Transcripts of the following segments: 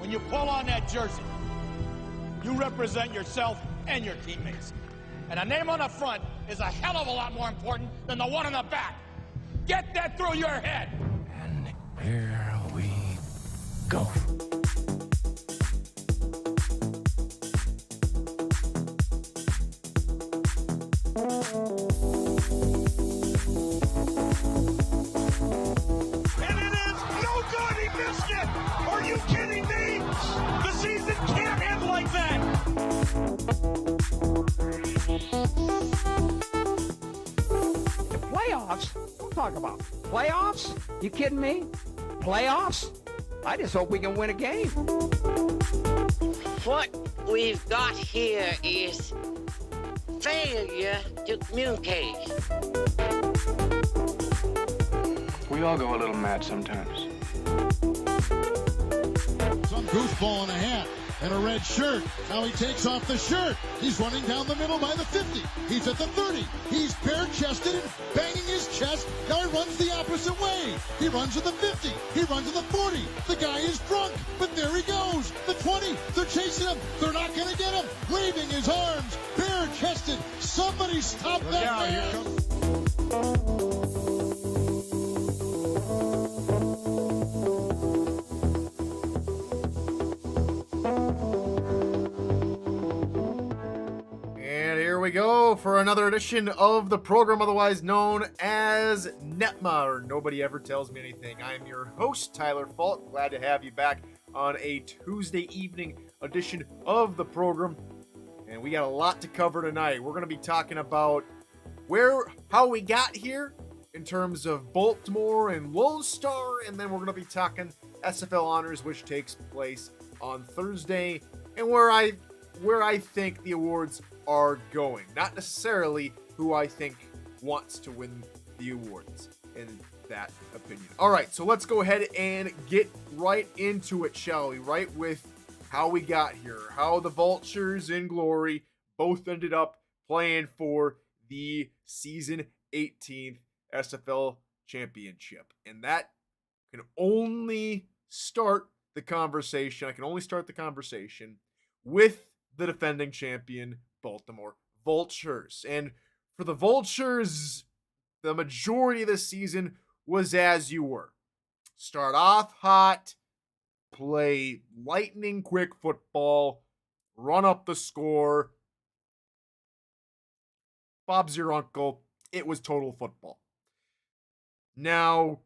when you pull on that jersey, you represent yourself and your teammates. And a name on the front is a hell of a lot more important than the one on the back. Get that through your head. And here we go. And it is no good. He missed it. Are you kidding me? The season can't end like that. The playoffs? Don't talk about playoffs. You kidding me? Playoffs? I just hope we can win a game. What we've got here is failure to communicate. We all go a little mad sometimes. Some goofball in a hat and a red shirt. Now he takes off the shirt. He's running down the middle by the 50. He's at the 30. He's bare-chested and banging his chest. Now he runs the opposite way. He runs to the 50. He runs to the 40. The guy is drunk, but there he goes. The 20. They're chasing him. They're not going to get him. Waving his arms, bare-chested. Somebody stop that man. We go for another edition of the program otherwise known as NETMA, or Nobody Ever Tells Me Anything. I'm your host, Tyler Falk. Glad to have you back on a Tuesday evening edition of the program. And we got a lot to cover tonight. We're going to be talking about how we got here in terms of Baltimore and Lone Star, and then we're going to be talking SFL Honors, which takes place on Thursday, and where I think the awards are going. Not necessarily who I think wants to win the awards, in that opinion. All right, so let's go ahead and get right into it, shall we? Right with how we got here, how the Vultures in glory both ended up playing for the season 18th SFL championship. And that can only start the conversation. I can only start the conversation with the defending champion, Baltimore Vultures. And for the Vultures, the majority of the season was as you were. Start off hot, play lightning quick football, run up the score. Bob's your uncle. It was total football. Now,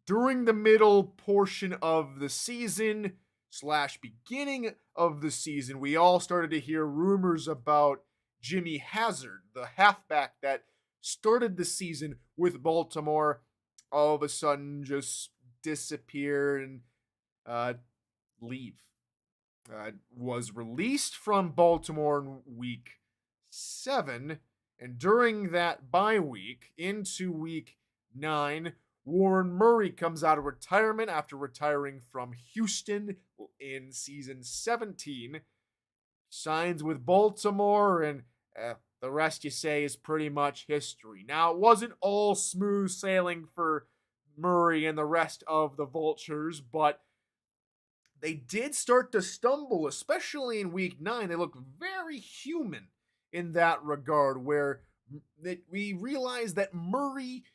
during the middle portion of the season / beginning of the season, we all started to hear rumors about Jimmy Hazard, the halfback that started the season with Baltimore, all of a sudden just disappear and leave. Was released from Baltimore in week 7, and during that bye week into week 9, Warren Murray comes out of retirement after retiring from Houston in season 17, signs with Baltimore, and the rest you say is pretty much history. Now, it wasn't all smooth sailing for Murray and the rest of the Vultures, but they did start to stumble, especially in week 9. They looked very human in that regard, where we realized that Murray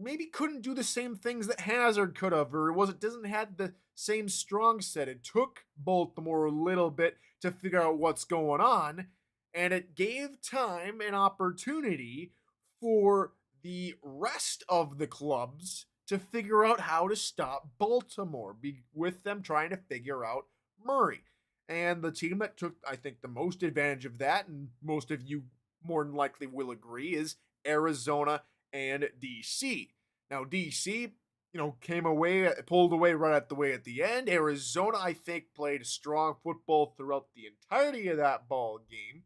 maybe couldn't do the same things that Hazard could have, or doesn't have the same strong set. It took Baltimore a little bit to figure out what's going on, and it gave time and opportunity for the rest of the clubs to figure out how to stop Baltimore, with them trying to figure out Murray. And the team that took, I think, the most advantage of that, and most of you more than likely will agree, is Arizona and DC. Now, DC, pulled away right at the end. Arizona, I think, played strong football throughout the entirety of that ball game.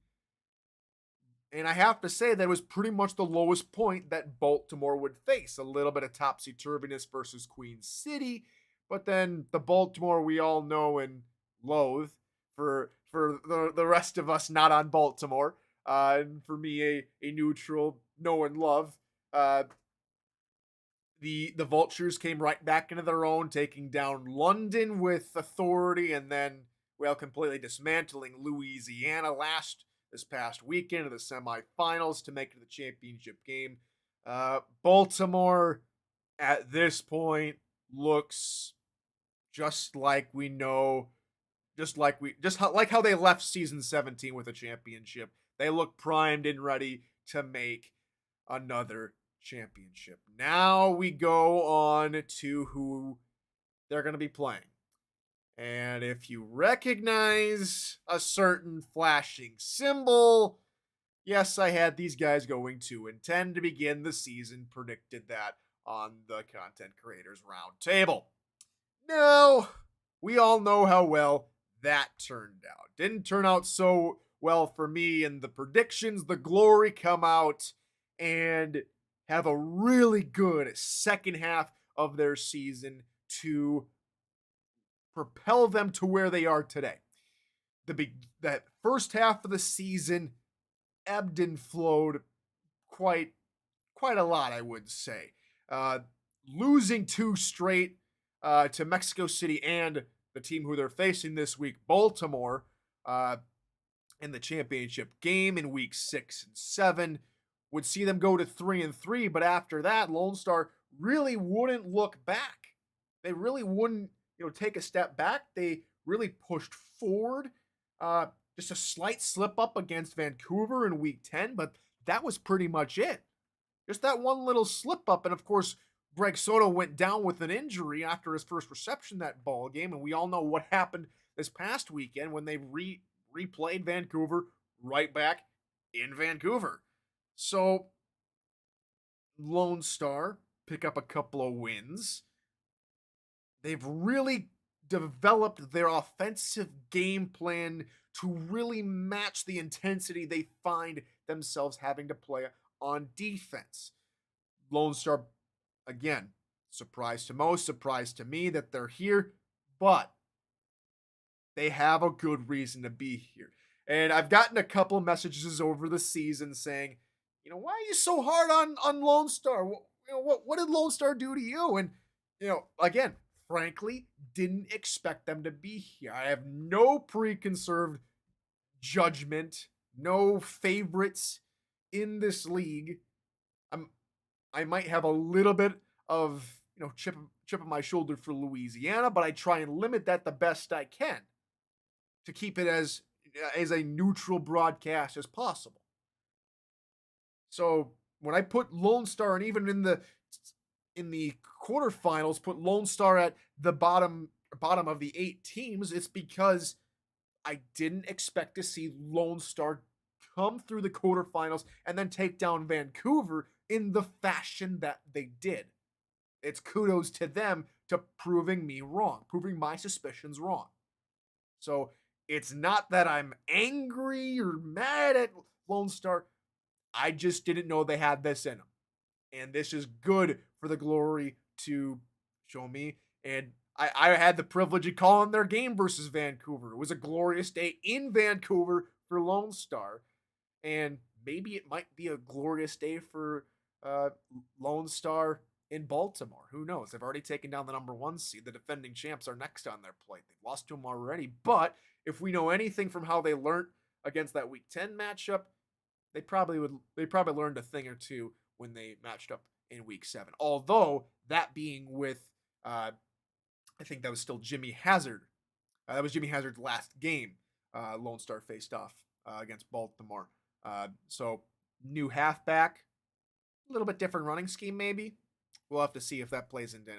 And I have to say that was pretty much the lowest point that Baltimore would face. A little bit of topsy-turviness versus Queen City, but then the Baltimore we all know and loathe, for the rest of us not on Baltimore, and for me, a neutral, know and love. The Vultures came right back into their own, taking down London with authority, and then, well, completely dismantling Louisiana this past weekend of the semifinals to make it to the championship game. Baltimore, at this point, looks just like we know, like how they left season 17 with a championship. They look primed and ready to make another championship. Now we go on to who they're going to be playing. And if you recognize a certain flashing symbol, yes, I had these guys going 2-10 to begin the season, predicted that on the Content Creators Roundtable. Now, we all know how well that turned out. Didn't turn out so well for me in the predictions. The Glory come out and have a really good second half of their season to propel them to where they are today. That first half of the season ebbed and flowed quite a lot, I would say. Losing 2 straight to Mexico City and the team who they're facing this week, Baltimore, in the championship game in week 6 and 7, would see them go to 3-3. But after that, Lone Star really wouldn't look back. They really wouldn't, take a step back. They really pushed forward. Just a slight slip up against Vancouver in week 10, but that was pretty much it. Just that one little slip up, and of course, Greg Soto went down with an injury after his first reception that ball game, and we all know what happened this past weekend when they replayed Vancouver right back in Vancouver. So, Lone Star pick up a couple of wins. They've really developed their offensive game plan to really match the intensity they find themselves having to play on defense. Lone Star, again, surprise to most, surprise to me that they're here, but they have a good reason to be here. And I've gotten a couple of messages over the season saying, why are you so hard on Lone Star? What did Lone Star do to you? And, again, frankly, didn't expect them to be here. I have no preconceived judgment, no favorites in this league. I might have a little bit of, chip on my shoulder for Louisiana, but I try and limit that the best I can to keep it as a neutral broadcast as possible. So when I put Lone Star, and even in the quarterfinals, put Lone Star at the bottom of the 8 teams, it's because I didn't expect to see Lone Star come through the quarterfinals and then take down Vancouver in the fashion that they did. It's kudos to them to proving me wrong, proving my suspicions wrong. So it's not that I'm angry or mad at Lone Star. I just didn't know they had this in them. And this is good for the Glory to show me. And I had the privilege of calling their game versus Vancouver. It was a glorious day in Vancouver for Lone Star. And maybe it might be a glorious day for Lone Star in Baltimore. Who knows? They've already taken down the number 1 seed. The defending champs are next on their plate. They've lost to them already. But if we know anything from how they learned against that Week 10 matchup, they probably learned a thing or two when they matched up in Week 7. Although, that being with, I think that was still Jimmy Hazard. That was Jimmy Hazard's last game. Lone Star faced off against Baltimore. So, new halfback, a little bit different running scheme maybe. We'll have to see if that plays into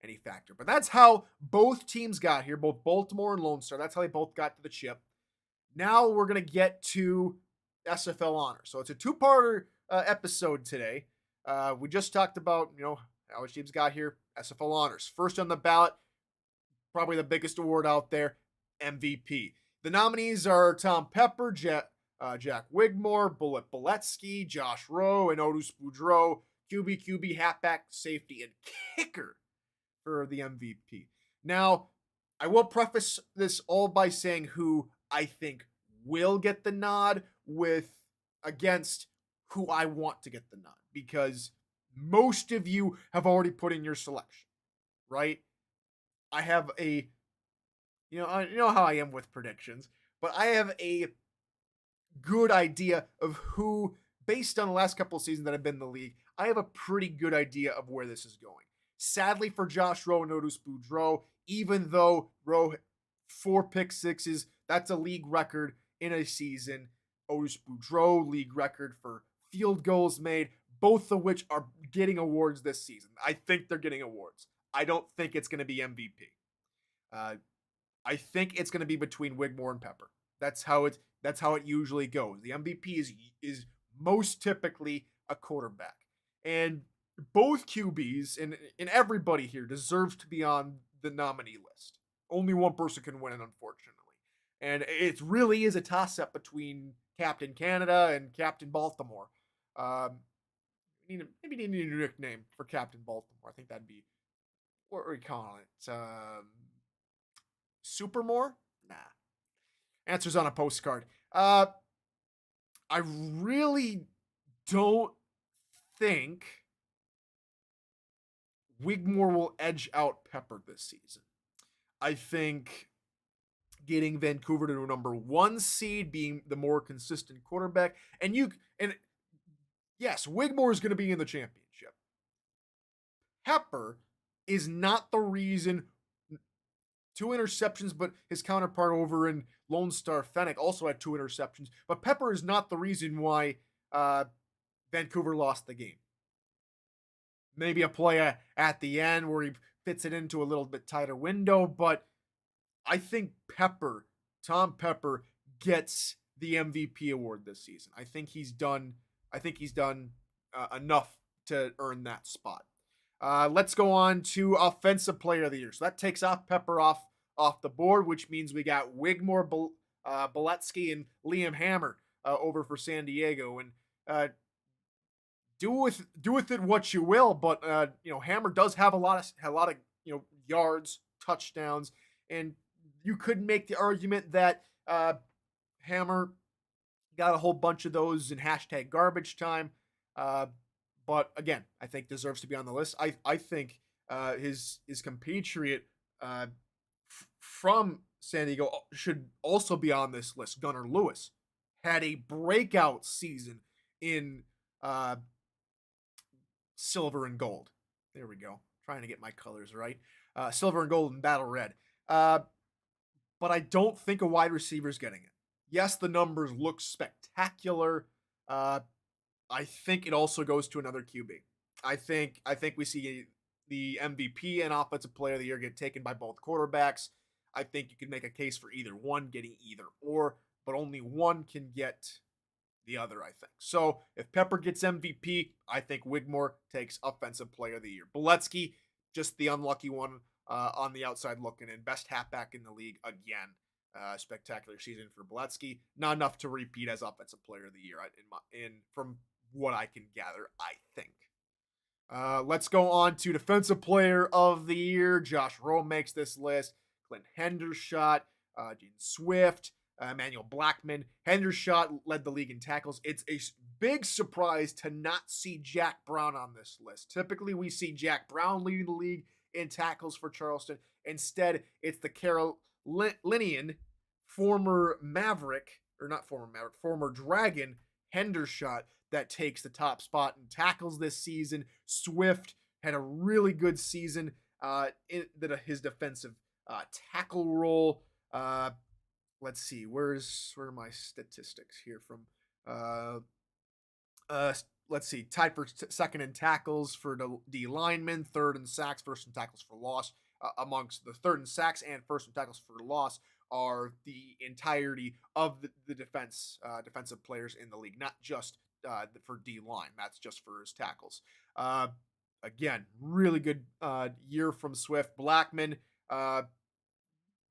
any factor. But that's how both teams got here, both Baltimore and Lone Star. That's how they both got to the chip. Now we're going to get to SFL Honors. So it's a 2-parter episode today. We just talked about, how which teams got here, SFL Honors. First on the ballot, probably the biggest award out there, MVP. The nominees are Tom Pepper, Jack Wigmore, Bullet Boletsky, Josh Rowe, and Otis Boudreau, QB, halfback, safety, and kicker for the MVP. Now, I will preface this all by saying who I think will get the nod against who I want to get the nod, because most of you have already put in your selection, right? I have a, you know how I am with predictions, but I have a good idea of who, based on the last couple of seasons that I've been in the league, I have a pretty good idea of where this is going. Sadly for Josh Rowe and Otis Boudreaux, even though Rowe 4 pick sixes, that's a league record in a season. Otis Boudreaux, league record for field goals made, both of which are getting awards this season. I think they're getting awards. I don't think it's going to be MVP. I think it's going to be between Wigmore and Pepper. That's how it usually goes. The MVP is most typically a quarterback. And both QBs and everybody here deserves to be on the nominee list. Only one person can win it, unfortunately. And it really is a toss-up between Captain Canada and Captain Baltimore. Maybe need a new nickname for Captain Baltimore. I think that'd be, what are we calling it? Supermore? Nah. Answers on a postcard. I really don't think Wigmore will edge out Pepper this season. I think getting Vancouver to a number 1 seed, being the more consistent quarterback, and yes, Wigmore is going to be in the championship. Pepper is not the reason. 2 interceptions, but his counterpart over in Lone Star, Fennec, also had 2 interceptions. But Pepper is not the reason why Vancouver lost the game. Maybe a play at the end where he fits it into a little bit tighter window, but I think Tom Pepper, gets the MVP award this season. I think he's done enough to earn that spot. Let's go on to Offensive Player of the Year. So that takes off Pepper off the board, which means we got Wigmore, Boletsky, and Liam Hammer over for San Diego. And do with it what you will, but Hammer does have a lot of yards, touchdowns, and you could make the argument that Hammer got a whole bunch of those in hashtag garbage time. But again, I think deserves to be on the list. I think his compatriot from San Diego should also be on this list. Gunnar Lewis had a breakout season in silver and gold. There we go. Trying to get my colors right. Silver and gold and battle red. But I don't think a wide receiver is getting it. Yes, the numbers look spectacular. I think it also goes to another QB. I think we see the MVP and Offensive Player of the Year get taken by both quarterbacks. I think you can make a case for either one getting either or, but only one can get the other, I think. So if Pepper gets MVP, I think Wigmore takes Offensive Player of the Year. Boletsky, just the unlucky one on the outside looking in. Best halfback in the league again. Spectacular season for Boletsky. Not enough to repeat as Offensive Player of the Year from what I can gather, I think. Let's go on to Defensive Player of the Year. Josh Rowe makes this list. Clint Hendershot, Gene Swift, Emmanuel Blackman. Hendershot led the league in tackles. It's a big surprise to not see Jack Brown on this list. Typically, we see Jack Brown leading the league in tackles for Charleston. Instead, it's the Carolinian former Dragon Hendershot that takes the top spot in tackles this season. Swift had a really good season in his defensive tackle role. Let's see, where are my statistics here from? Let's see, tied for second in tackles for the D linemen, third in sacks, first in tackles for loss. Amongst the third in sacks and first in tackles for loss are the entirety of the defensive players in the league, not just for D line. That's just for his tackles. Again, really good year from Swift. Blackman,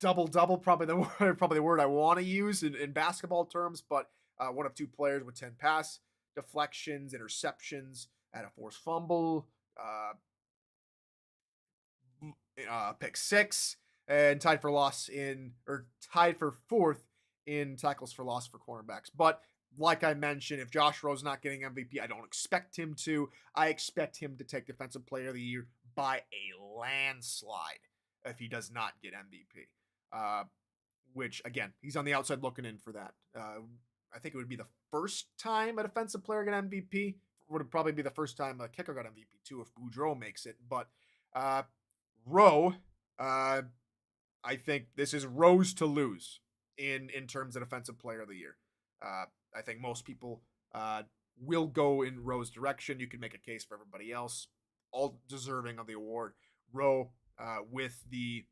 double, probably the word I want to use in basketball terms, but one of 2 players with 10 pass deflections, interceptions, and a forced fumble, pick 6, and tied for 4th in tackles for loss for cornerbacks. But like I mentioned, if Josh Rowe's not getting MVP, I don't expect him to. I expect him to take Defensive Player of the Year by a landslide if he does not get MVP. Which, again, he's on the outside looking in for that. I think it would be the first time a defensive player got MVP. Would probably be the first time a kicker got MVP, too, if Boudreaux makes it. But Rowe, I think this is Rowe's to lose in terms of Defensive Player of the Year. I think most people will go in Rowe's direction. You can make a case for everybody else, all deserving of the award. Rowe, with the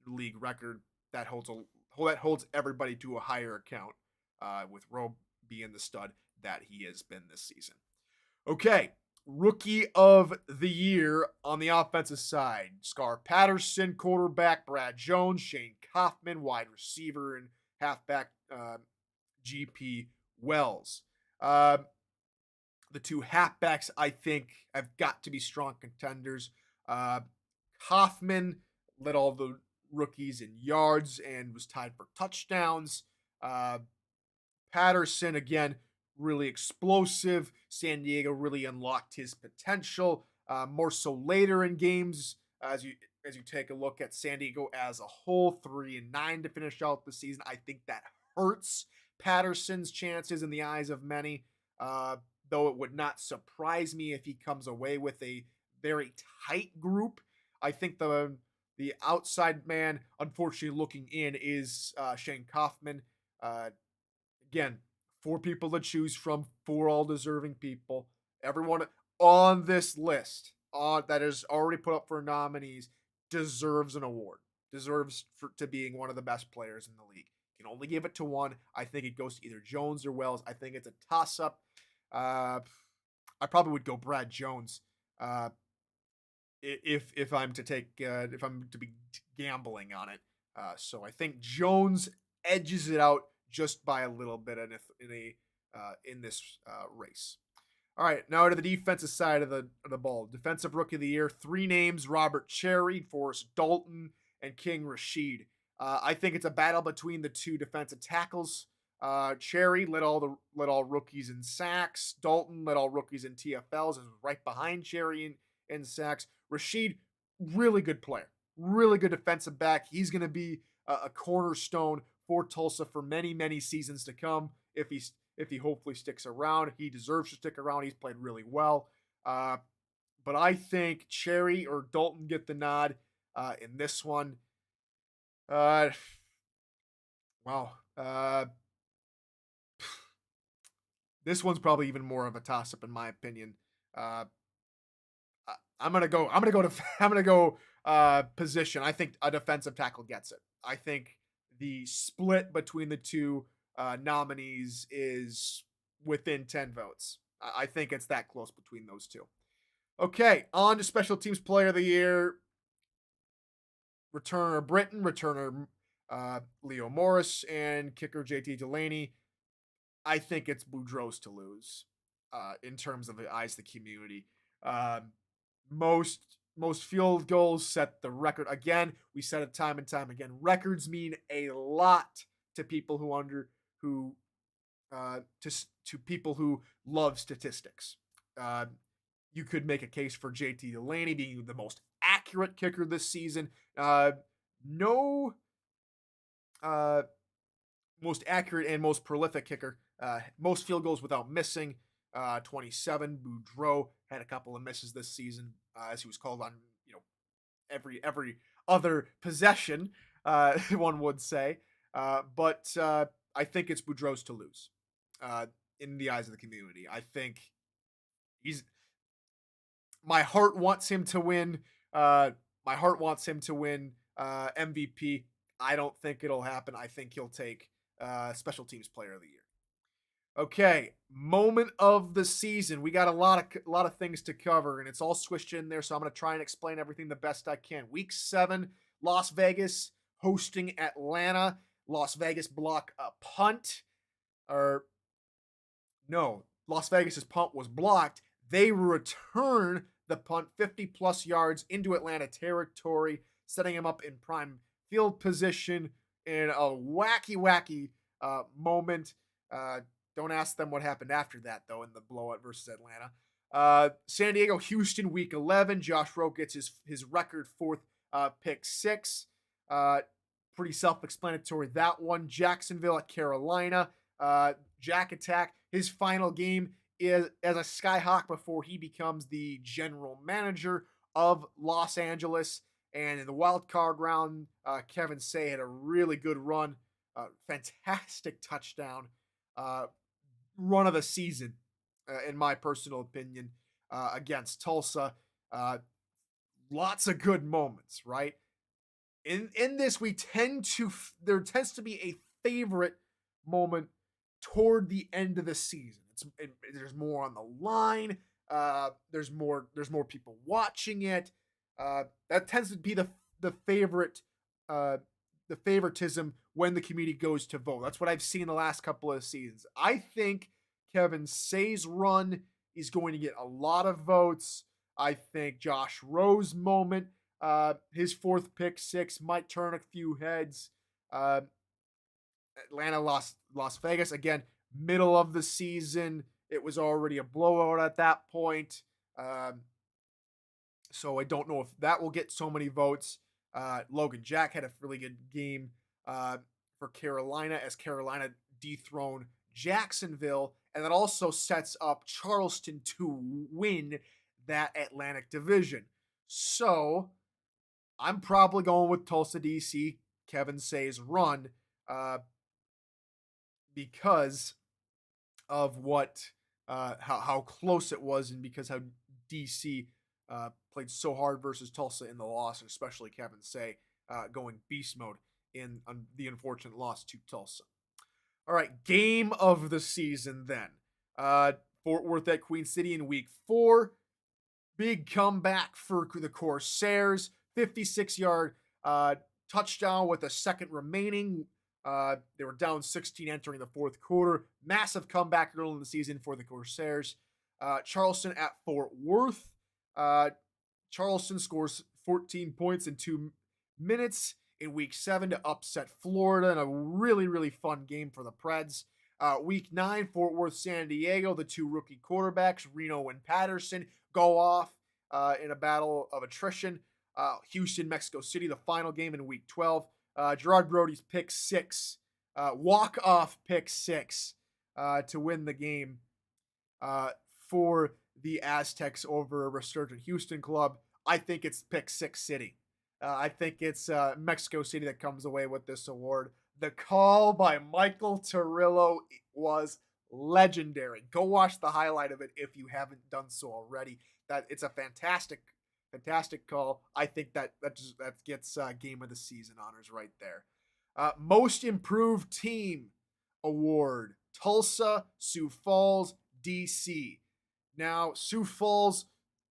league record, that holds everybody to a higher account, with Rowe being the stud that he has been this season. Okay, Rookie of the Year on the offensive side. Scar Patterson, quarterback, Brad Jones, Shane Kaufman, wide receiver, and halfback GP Wells. The two halfbacks, I think, have got to be strong contenders. Kaufman led all the rookies in yards and was tied for touchdowns. Patterson, again, really explosive. San Diego really unlocked his potential, more so later in games. As you take a look at San Diego as a whole, 3-9 to finish out the season. I think that hurts Patterson's chances in the eyes of many, though it would not surprise me if he comes away with a very tight group. I think the outside man, unfortunately looking in, is Shane Kaufman. Again, 4 people to choose from, 4 all-deserving people. Everyone on this list that is already put up for nominees deserves an award, deserves to being one of the best players in the league. You can only give it to one. I think it goes to either Jones or Wells. I think it's a toss-up. I probably would go Brad Jones if I'm to be gambling on it. So I think Jones edges it out just by a little bit in this race. All right, now to the defensive side of the ball. Defensive Rookie of the Year, 3 names: Robert Cherry, Forrest Dalton, and King Rashid. I think it's a battle between the 2 defensive tackles. Cherry led all rookies in sacks. Dalton led all rookies in TFLs, and was right behind Cherry in sacks. Rashid, really good player, really good defensive back. He's going to be a cornerstone for Tulsa for many, many seasons to come. If he hopefully sticks around, he deserves to stick around. He's played really well. But I think Cherry or Dalton get the nod in this one. This one's probably even more of a toss-up in my opinion. I'm gonna go position. I think a defensive tackle gets it. I think the split between the 2 nominees is within 10 votes. I think it's that close between those 2. Okay, on to Special Teams Player of the Year. Returner Britton, returner Leo Morris, and kicker JT Delaney. I think it's Boudreaux's to lose in terms of the eyes of the community. Most field goals set the record. Again, we said it time and time again. Records mean a lot to people to people who love statistics. You could make a case for JT Delaney being the most accurate kicker this season. Most accurate and most prolific kicker. Most field goals without missing. 27. Boudreaux had a couple of misses this season, as he was called on, every other possession, one would say. But I think it's Boudreaux's to lose in the eyes of the community. I think my heart wants him to win. MVP. I don't think it'll happen. I think he'll take Special Teams Player of the Year. Okay, moment of the season. We got a lot of things to cover, and it's all squished in there, so I'm going to try and explain everything the best I can. Week 7, Las Vegas hosting Atlanta. Las Vegas block a punt. Las Vegas's punt was blocked. They return the punt 50-plus yards into Atlanta territory, setting him up in prime field position in a wacky moment. Don't ask them what happened after that, though, in the blowout versus Atlanta. San Diego, Houston, week 11. Josh Rowe gets his record fourth pick six. Pretty self-explanatory, that one. Jacksonville at Carolina. Jack Attack, his final game is as a Skyhawk before he becomes the general manager of Los Angeles. And in the wild card round, Kevin Say had a really good run. Fantastic touchdown. Run of the season, in my personal opinion, against Tulsa. Lots of good moments, right? In this, there tends to be a favorite moment toward the end of the season. There's more on the line. There's more people watching it. That tends to be the favorite, the favoritism when the community goes to vote. That's what I've seen the last couple of seasons. I think Kevin Say's run is going to get a lot of votes. I think Josh Rowe's moment, his fourth pick six, might turn a few heads. Atlanta lost Las Vegas. Again, middle of the season. It was already a blowout at that point. So I don't know if that will get so many votes. Logan Jack had a really good game for Carolina as Carolina dethroned Jacksonville, and that also sets up Charleston to win that Atlantic division. So I'm probably going with Tulsa, DC, Kevin Say's run, because of how close it was, and because how DC played so hard versus Tulsa in the loss, especially Kevin Say going beast mode in the unfortunate loss to Tulsa. All right, game of the season then. Fort Worth at Queen City in week 4. Big comeback for the Corsairs. 56-yard touchdown with a second remaining. They were down 16 entering the fourth quarter. Massive comeback early in the season for the Corsairs. Charleston at Fort Worth. Charleston scores 14 points in 2 minutes in week 7 to upset Florida in a really, really fun game for the Preds. Week 9, Fort Worth, San Diego, the two rookie quarterbacks, Reno and Patterson, go off in a battle of attrition. Houston, Mexico City, the final game in week 12. Gerard Brody's pick 6, walk-off pick 6 to win the game for the Aztecs over a resurgent Houston club. I think it's pick 6 City. I think it's Mexico City that comes away with this award. The call by Michael Torillo was legendary. Go watch the highlight of it if you haven't done so already. That it's a fantastic call. I think that gets game of the season honors right there. Most improved team award: Tulsa, Sioux Falls, DC. Now Sioux Falls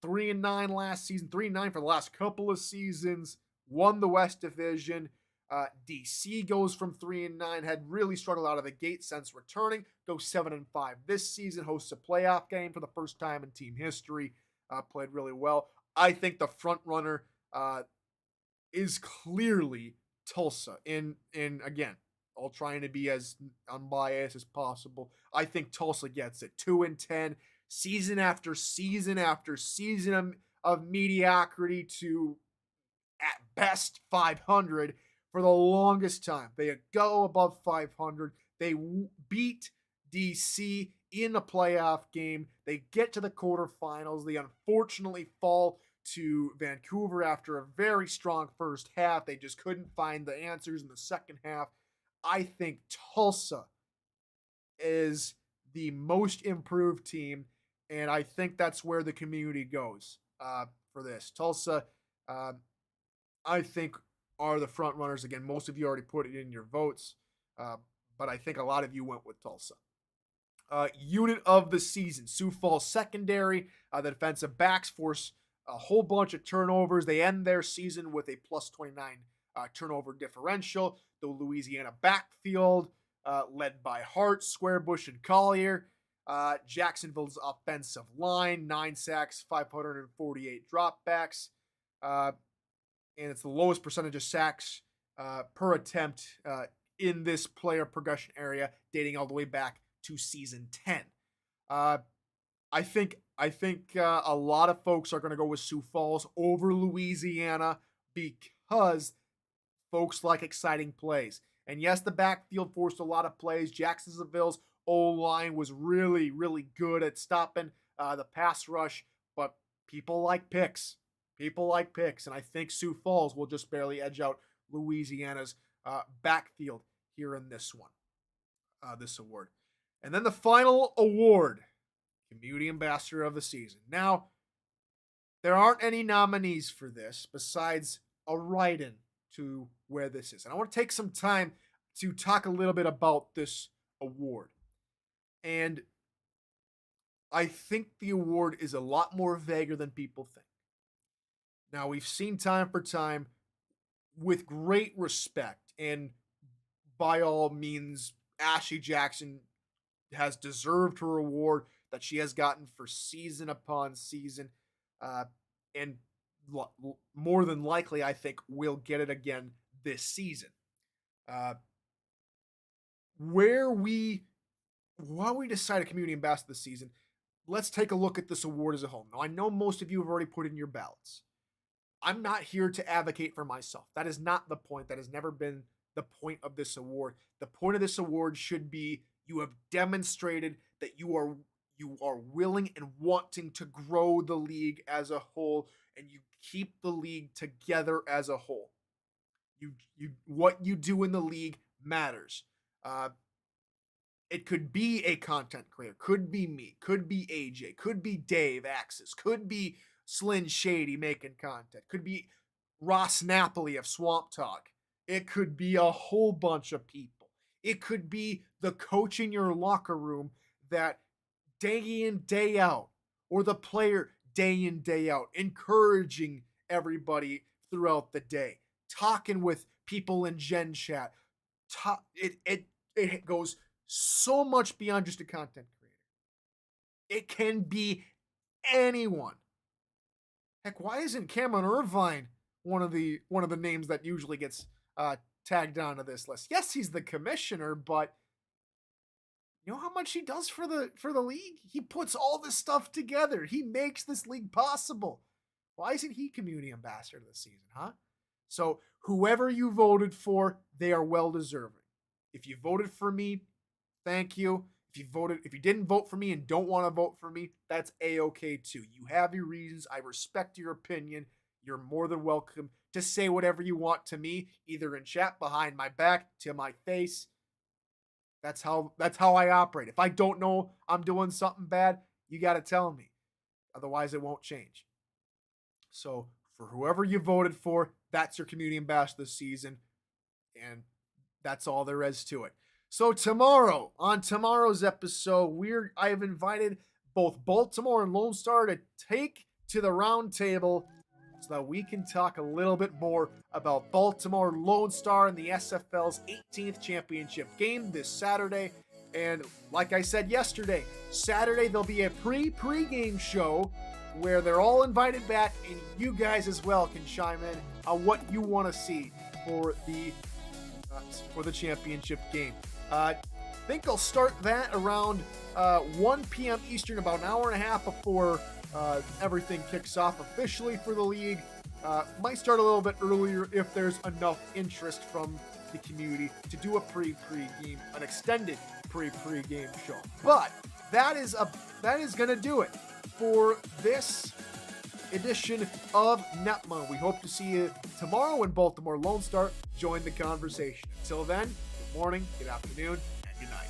3-9 last season, 3-9 for the last couple of seasons, won the West Division. DC goes from 3-9, had really struggled out of the gate since returning, goes 7-5 this season, hosts a playoff game for the first time in team history, played really well. I think the front runner is clearly Tulsa. In again, all trying to be as unbiased as possible. I think Tulsa gets it. 2-10, season after season after season of mediocrity to at best 500 for the longest time. They go above 500. They beat DC in a playoff game. They get to the quarterfinals. They unfortunately fall to Vancouver after a very strong first half. They just couldn't find the answers in the second half. I think Tulsa is the most improved team, and I think that's where the community goes for this. Tulsa, I think, are the front runners. Again, most of you already put it in your votes, but I think a lot of you went with Tulsa. Unit of the season: Sioux Falls secondary. The defensive backs force a whole bunch of turnovers. They end their season with a plus 29 turnover differential. The Louisiana backfield, led by Hart, Squarebush, and Collier. Jacksonville's offensive line, 9 sacks, 548 dropbacks. And it's the lowest percentage of sacks per attempt in this player progression area, dating all the way back to season 10. I think a lot of folks are going to go with Sioux Falls over Louisiana because folks like exciting plays. And yes, the backfield forced a lot of plays. Jacksonville's O-line was really, really good at stopping the pass rush, but people like picks. People like picks, and I think Sioux Falls will just barely edge out Louisiana's backfield here in this one, this award. And then the final award, Community Ambassador of the Season. Now, there aren't any nominees for this besides a write-in to where this is. And I want to take some time to talk a little bit about this award. And I think the award is a lot more vaguer than people think. Now, we've seen time for time, with great respect, and by all means, Ashley Jackson has deserved her award that she has gotten for season upon season, and more than likely, I think, will get it again this season. While we decide a community ambassador this season, let's take a look at this award as a whole. Now, I know most of you have already put in your ballots. I'm not here to advocate for myself. That is not the point. That has never been the point of this award. The point of this award should be you have demonstrated that you are willing and wanting to grow the league as a whole, and you keep the league together as a whole. What you do in the league matters. It could be a content creator, could be me, could be AJ, could be Dave Axis, could be Slyn Shady making content, could be Ross Napoli of Swamp Talk. It could be a whole bunch of people. It could be the coach in your locker room that day in, day out, or the player day in, day out, encouraging everybody throughout the day, talking with people in Gen Chat. It goes so much beyond just a content creator. It can be anyone. Heck, why isn't Cameron Irvine one of the names that usually gets tagged onto this list? Yes, he's the commissioner, but you know how much he does for the league? He puts all this stuff together. He makes this league possible. Why isn't he community ambassador this season, huh? So whoever you voted for, they are well deserving. If you voted for me, thank you. If you didn't vote for me and don't want to vote for me, that's A-okay too. You have your reasons. I respect your opinion. You're more than welcome to say whatever you want to me, either in chat, behind my back, to my face. That's how I operate. If I don't know I'm doing something bad, you got to tell me. Otherwise, it won't change. So for whoever you voted for, that's your community ambassador this season. And that's all there is to it. So on tomorrow's episode, I have invited both Baltimore and Lone Star to take to the round table so that we can talk a little bit more about Baltimore Lone Star and the SFL's 18th championship game this Saturday. And like I said yesterday, Saturday there'll be a pre-game show where they're all invited back, and you guys as well can chime in on what you want to see for the championship game. I think I'll start that around 1 p.m. Eastern, about an hour and a half before everything kicks off officially for the league. Might start a little bit earlier if there's enough interest from the community to do a pre-game, an extended pre-game show. But that is going to do it for this edition of NETMA. We hope to see you tomorrow when Baltimore Lone Star join the conversation. Until then, good morning, good afternoon, and good night.